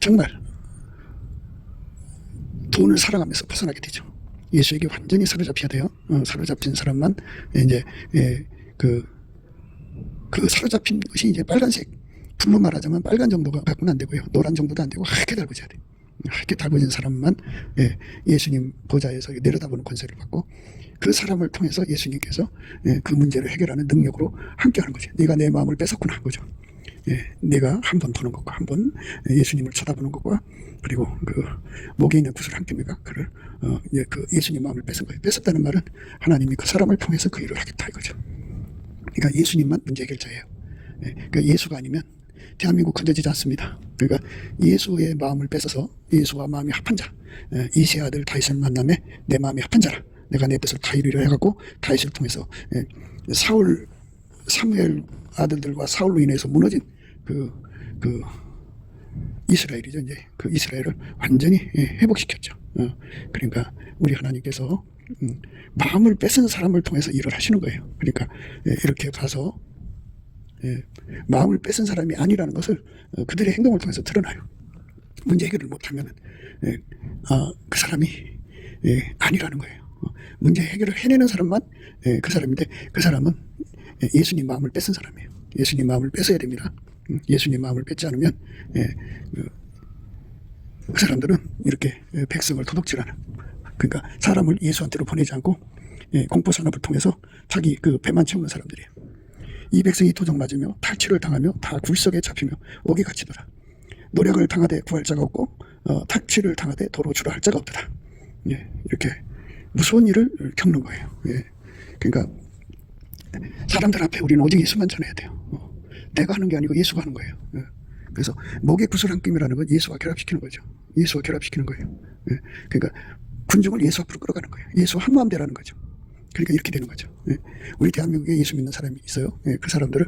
정말 돈을 사랑하면서 벗어나게 되죠. 예수에게 완전히 사로잡혀야 돼요. 사로잡힌 사람만 이제 그 사로잡힌 것이 이제 빨간색, 불로 말하자면 빨간 정도가 갖고는 안 되고요. 노란 정도도 안 되고 하얗게 달궈져야 돼요. 하얗게 달궈진 사람만 예수님 보좌에서 내려다보는 권세를 받고, 그 사람을 통해서 예수님께서 그 문제를 해결하는 능력으로 함께하는 거죠. 네가 내 마음을 뺏었구나 한 거죠. 내가 한 번 보는 것과 한 번 예수님을 쳐다보는 것과, 그리고 그 목에 있는 구슬 한 뼘이가 그를 그 예수님 마음을 뺏은 거예요. 뺏었다는 말은 하나님이 그 사람을 통해서 그 일을 하겠다 이거죠. 그러니까 예수님만 문제 해결자예요. 그러니까 예수가 아니면 대한민국 건져지지 않습니다. 그러니까 예수의 마음을 뺏어서 예수와 마음이 합한 자, 이세 아들 다윗을 만남에 내 마음이 합한 자라, 내가 내 뜻을 다 이루려 해갖고 다윗을 통해서 사무엘 아들들과 사울로 인해서 무너진 그 이스라엘이죠. 이제 그 이스라엘을 완전히 회복시켰죠. 그러니까 우리 하나님께서 마음을 뺏은 사람을 통해서 일을 하시는 거예요. 그러니까 이렇게 봐서 마음을 뺏은 사람이 아니라는 것을 그들의 행동을 통해서 드러나요. 문제 해결을 못하면 그 사람이 아니라는 거예요. 문제 해결을 해내는 사람만 그 사람인데, 그 사람은 예수님 마음을 뺏은 사람이에요. 예수님 마음을 뺏어야 됩니다. 예수님 마음을 뺏지 않으면 그 사람들은 이렇게 백성을 도둑질하는, 그러니까 사람을 예수한테로 보내지 않고 공포산업을 통해서 자기 그 배만 채우는 사람들이에요. 이 백성이 도적 맞으며 탈취를 당하며 다 굴석에 잡히며 옥에 갇히더라. 노력을 당하되 구할 자가 없고 탈취를 당하되 도로 주라 할 자가 없더라. 이렇게 무서운 일을 겪는 거예요. 그러니까 사람들 앞에 우리는 오직 예수만 전해야 돼요. 내가 하는 게 아니고 예수가 하는 거예요. 그래서 목에 구슬 한 낌이라는 건 예수와 결합시키는 거죠. 예수와 결합시키는 거예요. 그러니까 군중을 예수 앞으로 끌어가는 거예요. 예수 한 마음 되라는 거죠. 그러니까 이렇게 되는 거죠. 우리 대한민국에 예수 믿는 사람이 있어요. 그 사람들을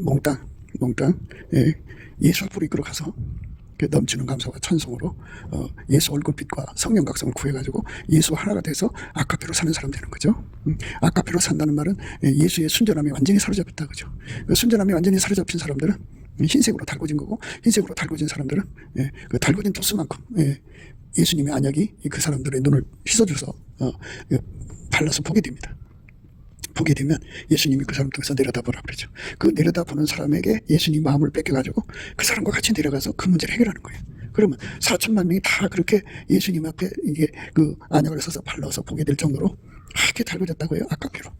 몽땅 예수 앞으로 이끌어가서 넘치는 감사와 찬송으로 예수 얼굴빛과 성령 각성을 구해가지고 예수 하나가 돼서 아카페로 사는 사람 되는 거죠. 아카페로 산다는 말은 예수의 순전함이 완전히 사로잡혔다 그죠. 그 순전함이 완전히 사로잡힌 사람들은 흰색으로 달궈진 거고, 흰색으로 달궈진 사람들은 그 달궈진 도수만큼 예수님의 안약이 그 사람들의 눈을 씻어줘서 발라서 보게 됩니다. 보게 되면 예수님이 그 사람 통해서 내려다보라 그러죠. 그 내려다보는 사람에게 예수님 마음을 뺏겨가지고 그 사람과 같이 내려가서 그 문제를 해결하는 거예요. 그러면 4천만 명이 다 그렇게 예수님 앞에 이게 그 안약을 써서 발라서 보게 될 정도로 하게 달궈졌다고요. 아카페로.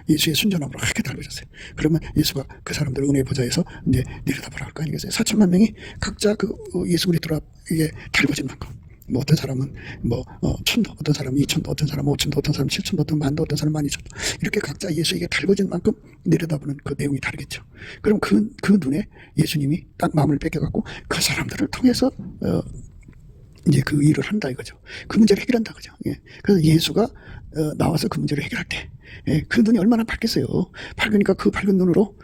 예수의 순전함으로 하게 달궈졌어요. 그러면 예수가 그 사람들 은혜의 보좌에서 이제 내려다보라 할 거 아니겠어요. 4천만 명이 각자 그 예수 그리스도 앞에 달궈진 만큼, 뭐 어떤 사람은 뭐 1,000도, 어떤 사람은 2,000도, 어떤 사람은 5,000도, 어떤 사람은 7,000도, 어떤 만도, 어떤 사람은 12,000도, 이렇게 각자 예수에게 달궈진 만큼 내려다보는 그 내용이 다르겠죠. 그럼 그 눈에 예수님이 딱 마음을 뺏겨갖고 그 사람들을 통해서 이제 그 일을 한다 이거죠. 그 문제를 해결한다 그죠. 그래서 예수가 나와서 그 문제를 해결할 때 그 눈이 얼마나 밝겠어요. 밝으니까 그 밝은 눈으로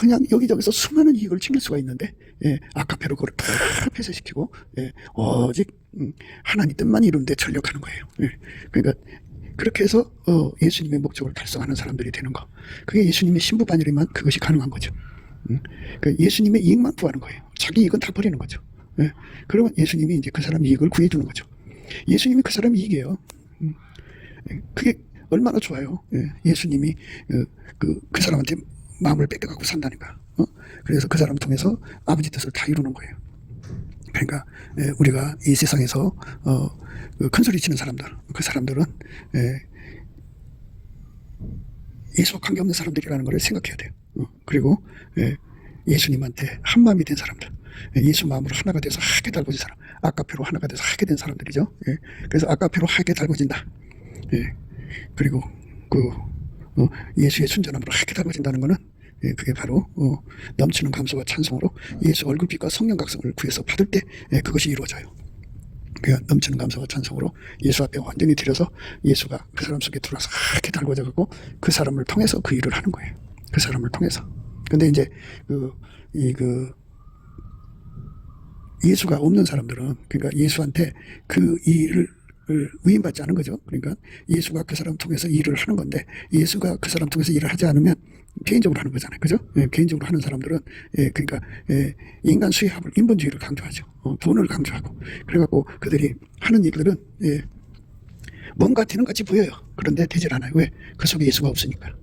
그냥 여기저기서 수많은 이익을 챙길 수가 있는데 아카페로 그걸 다 폐쇄시키고 오직 하나님 뜻만 이루는데 전력하는 거예요. 그러니까 그렇게 해서 예수님의 목적을 달성하는 사람들이 되는 거, 그게 예수님의 신부반열이만 그것이 가능한 거죠. 그 예수님의 이익만 구하는 거예요. 자기 이익은 다 버리는 거죠. 그러면 예수님이 이제 그 사람 이익을 구해주는 거죠. 예수님이 그 사람 이익이에요. 그게 얼마나 좋아요. 예수님이 그 사람한테 마음을 뺏겨갖고 산다니까. 그래서 그 사람을 통해서 아버지 뜻을 다 이루는 거예요. 그러니까 우리가 이 세상에서 큰 소리 치는 사람들, 그 사람들은 예수와 관계없는 사람들이라는 걸 생각해야 돼요. 그리고 예수님한테 한 마음이 된 사람들, 예수 마음으로 하나가 돼서 하게 달궈진 사람, 아카페로 하나가 돼서 하게 된 사람들이죠. 그래서 아카페로 하게 달궈진다. 그리고 예수의 순전함으로 하게 달궈진다는 것은 그게 바로 넘치는 감사와 찬송으로 예수 얼굴빛과 성령 각성을 구해서 받을 때 그것이 이루어져요. 그 넘치는 감사와 찬송으로 예수 앞에 완전히 드려서 예수가 그 사람 속에 들어와서 이렇게 달궈져 갖고 그 사람을 통해서 그 일을 하는 거예요. 그 사람을 통해서. 근데 이제 예수가 없는 사람들은, 그러니까 예수한테 그 일을 위임받지 않은 거죠. 그러니까 예수가 그 사람 통해서 일을 하는 건데, 예수가 그 사람 통해서 일을 하지 않으면 개인적으로 하는 거잖아요. 그죠? 예, 개인적으로 하는 사람들은, 그러니까, 인간 수의합을, 인본주의를 강조하죠. 돈을 강조하고. 그래갖고 그들이 하는 일들은, 뭔가 되는 것 같이 보여요. 그런데 되질 않아요. 왜? 그 속에 예수가 없으니까.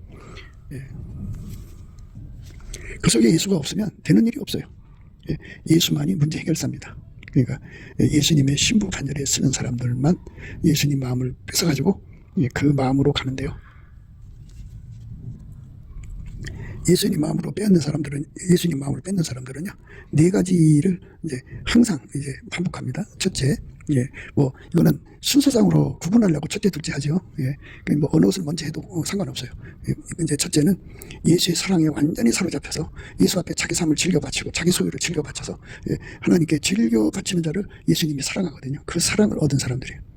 그 속에 예수가 없으면 되는 일이 없어요. 예수만이 문제 해결사입니다. 그러니까 예수님의 신부 반열에 쓰는 사람들만 예수님 마음을 뺏어가지고 그 마음으로 가는데요. 예수님 마음으로 뺏는 사람들은, 예수님 마음을 뺏는 사람들은요, 네 가지를 이제 항상 이제 반복합니다. 첫째, 뭐 이거는 순서상으로 구분하려고 첫째, 둘째 하죠. 뭐 어느 것을 먼저 해도 상관없어요. 이제 첫째는 예수의 사랑에 완전히 사로잡혀서 예수 앞에 자기 삶을 즐겨 바치고 자기 소유를 즐겨 바쳐서 하나님께 즐겨 바치는 자를 예수님이 사랑하거든요. 그 사랑을 얻은 사람들이에요.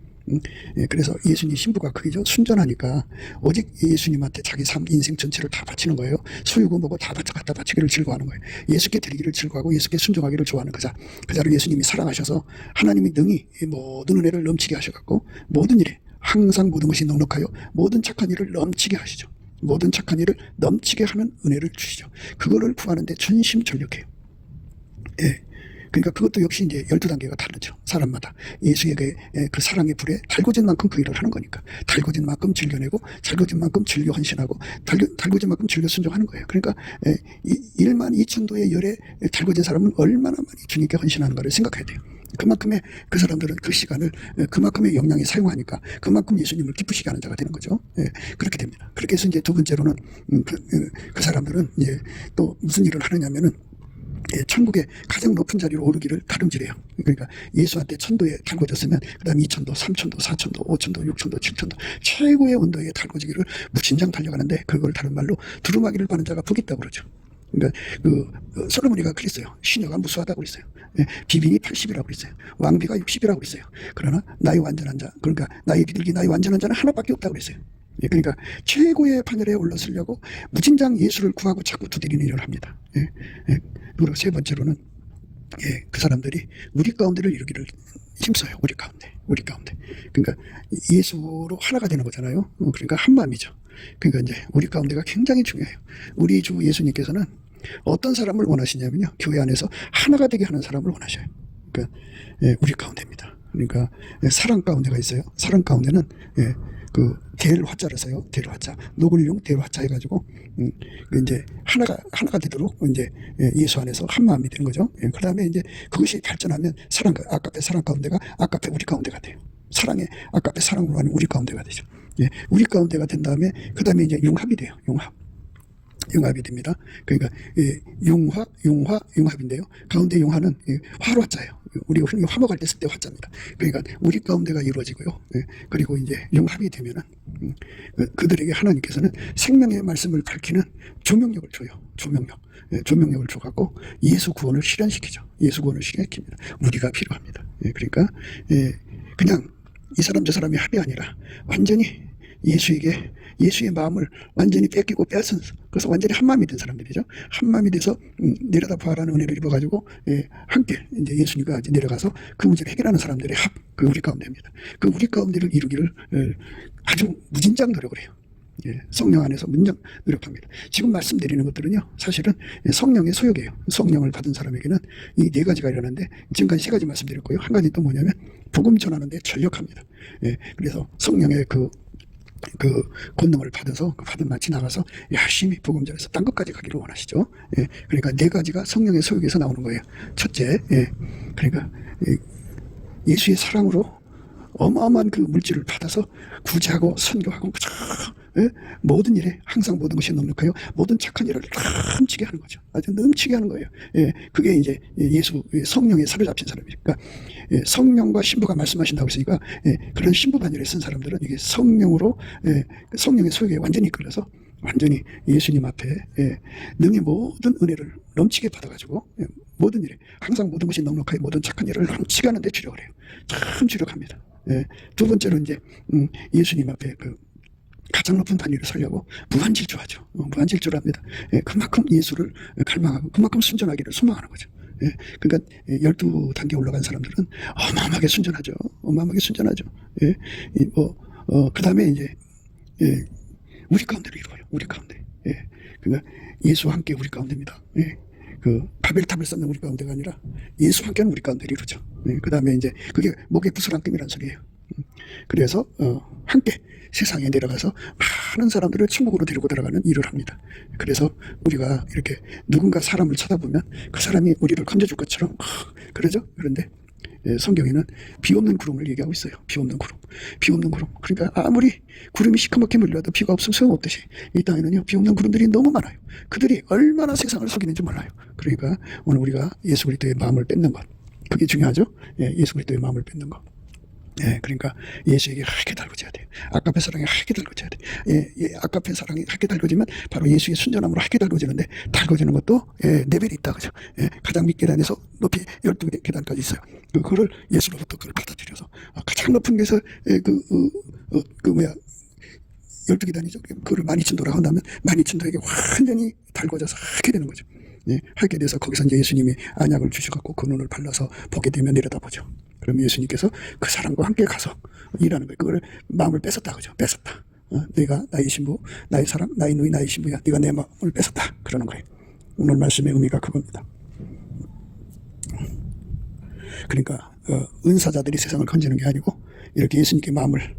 그래서 예수님 신부가 그게죠. 순전하니까 오직 예수님한테 자기 삶, 인생 전체를 다 바치는 거예요. 소유고 뭐고 다 갖다 바치기를 즐거워하는 거예요. 예수께 드리기를 즐거워하고 예수께 순종하기를 좋아하는 그 자를 예수님이 사랑하셔서 하나님이 능히 모든 은혜를 넘치게 하셔갖고 모든 일에 항상 모든 것이 넉넉하여 모든 착한 일을 넘치게 하시죠. 모든 착한 일을 넘치게 하는 은혜를 주시죠. 그거를 구하는데 전심전력해요. 그러니까 그것도 역시 이제 12단계가 다르죠. 사람마다. 예수에게 그 사랑의 불에 달궈진 만큼 그 일을 하는 거니까. 달궈진 만큼 즐겨내고, 달궈진 만큼 즐겨 헌신하고, 달궈진 만큼 즐겨 순종하는 거예요. 그러니까 1만 2천도의 열에 달궈진 사람은 얼마나 많이 주님께 헌신하는가를 생각해야 돼요. 그만큼의 그 사람들은 그 시간을 그만큼의 역량에 사용하니까 그만큼 예수님을 기쁘시게 하는 자가 되는 거죠. 그렇게 됩니다. 그렇게 해서 이제 두 번째로는 그 사람들은 이제 또 무슨 일을 하느냐면은 천국의 가장 높은 자리로 오르기를 다름질해요. 그러니까 예수한테 천도에 달궈졌으면 그 다음 2천도, 3천도, 4천도, 5천도, 6천도, 7천도 최고의 온도에 달궈지기를 무진장 달려가는데 그걸 다른 말로 두루마기를 바는 자가 복이 있다고 그러죠. 그러니까 솔로몬이가 그랬어요. 시녀가 무수하다고 그랬어요. 비빈이 80이라고 그랬어요. 왕비가 60이라고 그랬어요. 그러나 나의 완전한 자, 그러니까 나의 비둘기, 나의 완전한 자는 하나밖에 없다고 그랬어요. 그러니까 최고의 판결에 올라서려고 무진장 예수를 구하고 자꾸 두드리는 일을 합니다. 그리고 세 번째로는 그 사람들이 우리 가운데를 이루기를 힘써요. 우리 가운데. 그러니까 예수로 하나가 되는 거잖아요. 그러니까 한 마음이죠. 그러니까 이제 우리 가운데가 굉장히 중요해요. 우리 주 예수님께서는 어떤 사람을 원하시냐면요, 교회 안에서 하나가 되게 하는 사람을 원하셔요. 그러니까 우리 가운데입니다. 그러니까 사랑 가운데가 있어요. 사랑 가운데는 그 대화자를 써요. 대화자, 녹을용 대화자 해가지고 이제 하나가 되도록 이제 예수 안에서 한 마음이 되는 거죠. 그 다음에 이제 그것이 발전하면 아까의 사랑 가운데가 아까의 우리 가운데가 돼요. 사랑의 아까의 사랑으로 하는 우리 가운데가 되죠. 우리 가운데가 된 다음에 그 다음에 이제 융합이 돼요. 융합이 됩니다. 그러니까 융합인데요. 가운데 융화는 화로자예요. 우리가 흔히 화목할 때 쓸 때 화자입니다. 그러니까 우리 가운데가 이루어지고요. 그리고 이제 융합이 되면은 그들에게 하나님께서는 생명의 말씀을 밝히는 조명력을 줘요. 조명력을 줘갖고 예수 구원을 실현시키죠. 예수 구원을 실현시킵니다. 우리가 필요합니다. 그러니까 그냥 이 사람 저 사람이 합이 아니라 완전히 예수의 마음을 완전히 뺏기고 빼앗은, 그래서 완전히 한 마음이 된 사람들이죠. 한 마음이 돼서 내려다 보아라는 은혜를 입어가지고 함께 이제 예수님과 이제 내려가서 그 문제를 해결하는 사람들의 그 우리 가운데입니다. 그 우리 가운데를 이루기를 아주 무진장 노력을 해요. 성령 안에서 무진장 노력합니다. 지금 말씀드리는 것들은요, 사실은 성령의 소욕이에요. 성령을 받은 사람에게는 이 네 가지가 일어나는데 지금까지 세 가지 말씀드렸고요. 한 가지 또 뭐냐면 복음 전하는 데 전력합니다. 그래서 성령의 그 권능을 받아서 그 받은 마치 나가서 열심히 복음 전해서 딴 것까지 가기를 원하시죠. 그러니까 네 가지가 성령의 소욕에서 나오는 거예요. 첫째, 그러니까 예수의 사랑으로 어마어마한 그 물질을 받아서 구제하고 선교하고 모든 일에 항상 모든 것이 넉넉하여 모든 착한 일을 넘치게 하는 거죠. 아주 넘치게 하는 거예요. 그게 이제 예수 성령에 사로잡힌 사람이니까 성령과 신부가 말씀하신다고 했으니까 그런 신부 반열에 쓴 사람들은 이게 성령으로 성령의 소욕에 완전히 이끌려서 완전히 예수님 앞에 능히 모든 은혜를 넘치게 받아가지고 모든 일에 항상 모든 것이 넉넉하게 모든 착한 일을 넘치게 하는데 주력을 해요. 참 주력합니다. 두 번째로 이제 예수님 앞에 그 가장 높은 단위를 살려고 무한질주하죠. 무한질주를 합니다. 그만큼 예수를 갈망하고 그만큼 순전하기를 소망하는 거죠. 그러니까 12단계 올라간 사람들은 어마어마하게 순전하죠. 어마어마하게 순전하죠. 그 다음에 이제 우리 가운데로 이루어요. 우리 가운데. 그러니까 예수와 함께 우리 가운데입니다. 그 바벨탑을 쌓는 우리 가운데가 아니라 예수와 함께는 우리 가운데를 이루죠. 그 다음에 이제 그게 목에 붓을 안 낌이라는 소리예요. 그래서 함께 세상에 내려가서 많은 사람들을 천국으로 데리고 들어가는 일을 합니다. 그래서 우리가 이렇게 누군가 사람을 쳐다보면 그 사람이 우리를 건져줄 것처럼 그러죠. 그런데 성경에는 비 없는 구름을 얘기하고 있어요. 비 없는 구름. 비 없는 구름. 그러니까 아무리 구름이 시커멓게 몰려도 비가 없으면 소용없듯이 이 땅에는요, 비 없는 구름들이 너무 많아요. 그들이 얼마나 세상을 속이는지 몰라요. 그러니까 오늘 우리가 예수 그리스도의 마음을 뺏는 것, 그게 중요하죠. 예수 그리스도의 마음을 뺏는 것. 그러니까 예수에게 하게 달궈져야 돼요. 아까페 사랑에 하게 달궈져야 돼요. 아까페 사랑이 하게 달궈지면 바로 예수의 순전함으로 하게 달궈지는데, 달궈지는 것도 레벨이 있다, 그죠? 가장 밑계단에서 높이 12계단까지 있어요. 그거를 예수로부터 그걸 받아들여서 가장 높은 데서 12계단이죠. 그거를 12,000도라고 한다면 12,000도에게 완전히 달궈져서 하게 되는 거죠. 하게 돼서 거기서 이제 예수님이 안약을 주셔갖고 그 눈을 발라서 보게 되면 내려다보죠. 그럼 예수님께서 그 사람과 함께 가서 일하는 거예요. 그걸 마음을 뺏었다, 그죠? 뺏었다. 네가 나의 신부, 나의 사랑, 나의 누이, 나의 신부야. 네가 내 마음을 뺏었다. 그러는 거예요. 오늘 말씀의 의미가 그겁니다. 그러니까 은사자들이 세상을 건지는 게 아니고 이렇게 예수님께 마음을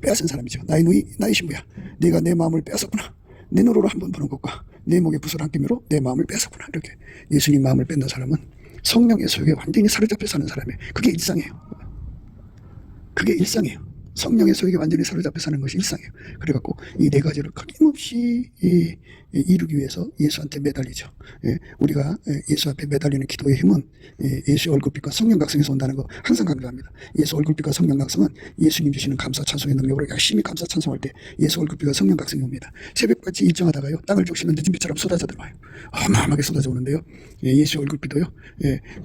빼앗은 사람이죠. 나의 누이, 나의 신부야. 네가 내 마음을 뺏었구나. 내 눈으로 한번 보는 것과 내 목에 붓을 안 끼므로 내 마음을 뺏었구나. 이렇게 예수님 마음을 뺏는 사람은 성령의 소욕에 완전히 사로잡혀 사는 사람이에요. 그게 일상이에요. 그게 일상이에요. 성령의 소욕에 완전히 사로잡혀 사는 것이 일상이에요. 그래갖고 이 네 가지를 끊임없이 이루기 위해서 예수한테 매달리죠. 우리가 예수 앞에 매달리는 기도의 힘은 예수의 얼굴빛과 성령 각성에서 온다는 거 항상 강조합니다. 예수 얼굴빛과 성령 각성은 예수님 주시는 감사 찬송의 능력으로 열심히 감사 찬송할 때 예수 얼굴빛과 성령 각성이 옵니다. 새벽같이 일정하다가요, 땅을 적시는 늦은 비처럼 쏟아져 들어와요. 어마어마하게 쏟아져 오는데요. 예수 얼굴빛도요,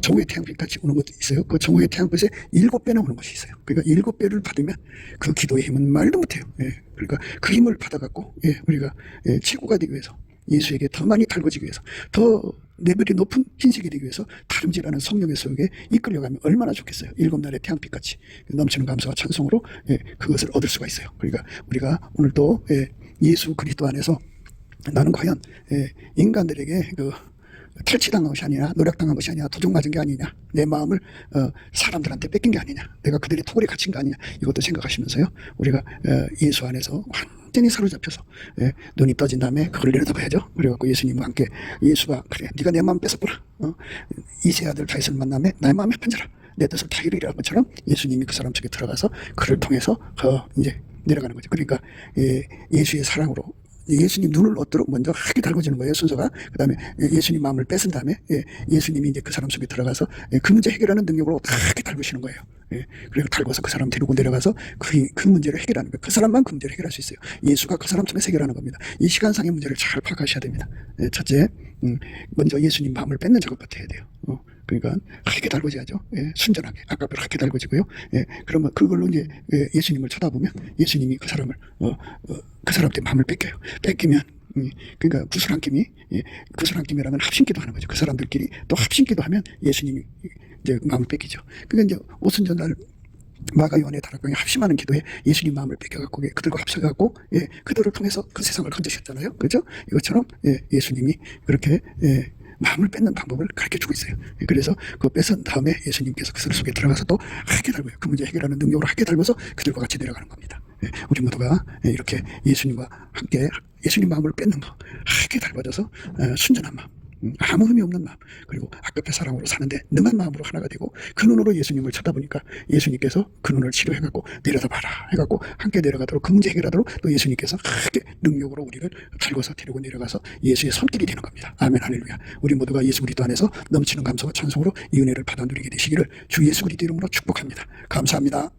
정오의 태양빛 같이 오는 것도 있어요. 그 정오의 태양빛에 7배나 오는 것이 있어요. 그러니까 7배를 받으면 그 기도의 힘은 말도 못해요. 그러니까 그 힘을 받아갖고 우리가 최고가 되기 위해서, 예수에게 더 많이 달궈지기 위해서, 더 레벨이 높은 흰색이 되기 위해서 다름질하는 성령의 소욕에 이끌려가면 얼마나 좋겠어요. 7날의 태양빛같이 넘치는 감사와 찬송으로 그것을 얻을 수가 있어요. 그러니까 우리가 오늘 또 예수 그리스도 안에서 나는 과연 인간들에게 탈취당한 것이 아니냐, 노력당한 것이 아니냐, 도둑 맞은 게 아니냐, 내 마음을 사람들한테 뺏긴 게 아니냐, 내가 그들의 토굴에 갇힌 게 아니냐, 이것도 생각하시면서요, 우리가 예수 안에서 완전히 사로잡혀서 눈이 떠진 다음에 그걸 내려다봐야죠. 그래갖고 예수님과 함께, 예수가 그래, 네가 내 마음 뺏었구나, 이세 아들 다윗을 만남에 나의 마음에 편져라, 내 뜻을 다 이루리라는 것처럼 예수님이 그 사람 속에 들어가서 그를 통해서 이제 내려가는 거죠. 그러니까 예수의 사랑으로 예수님 눈을 얻도록 먼저 하게 달궈지는 거예요, 순서가. 그 다음에 예수님 마음을 뺏은 다음에 예수님이 이제 그 사람 속에 들어가서 그 문제 해결하는 능력으로 하게 달구시는 거예요. 그리고 달궈서 그 사람 데리고 내려가서 그 문제를 해결하는 거예요. 그 사람만 그 문제를 해결할 수 있어요. 예수가 그 사람 통해서 해결하는 겁니다. 이 시간상의 문제를 잘 파악하셔야 됩니다. 첫째, 먼저 예수님 마음을 뺏는 작업부터 해야 돼요. 그러니까 하게 달궈져야죠. 순전하게 아까부터 하게 달궈지고요. 그러면 그걸로 이제 예수님을 쳐다보면 예수님이 그 사람을 그 사람한테 마음을 뺏겨요. 뺏기면 그러니까 구슬 한 김이 구슬 한 김이라면 합심기도 하는 거죠. 그 사람들끼리 또 합심기도 하면 예수님이 이제 마음을 뺏기죠. 그러니까 이제 오순절날 마가 요한의 다락방에 합심하는 기도에 예수님 마음을 뺏겨갖고 그들과 합쳐갖고 그들을 통해서 그 세상을 건져셨잖아요. 그렇죠? 이것처럼 예수님이 그렇게 마음을 뺏는 방법을 가르쳐주고 있어요. 그래서 그거 뺏은 다음에 예수님께서 그 속에 들어가서 또 하게 달고요. 그 문제 해결하는 능력으로 하게 달면서 그들과 같이 내려가는 겁니다. 우리 모두가 이렇게 예수님과 함께 예수님 마음을 뺏는 거, 하게 달궈져서 순전한 마음, 아무 의미 없는 마음, 그리고 아깝게 사랑으로 사는데 능한 마음으로 하나가 되고 그 눈으로 예수님을 쳐다보니까 예수님께서 그 눈을 치료해갖고 내려다봐라 해갖고 함께 내려가도록 그 문제 해결하도록 또 예수님께서 크게 능력으로 우리를 달궈서 데리고 내려가서 예수의 손길이 되는 겁니다. 아멘 할렐루야. 우리 모두가 예수 그리스도 안에서 넘치는 감사와 찬송으로 이 은혜를 받아 누리게 되시기를 주 예수 그리스도 이름으로 축복합니다. 감사합니다.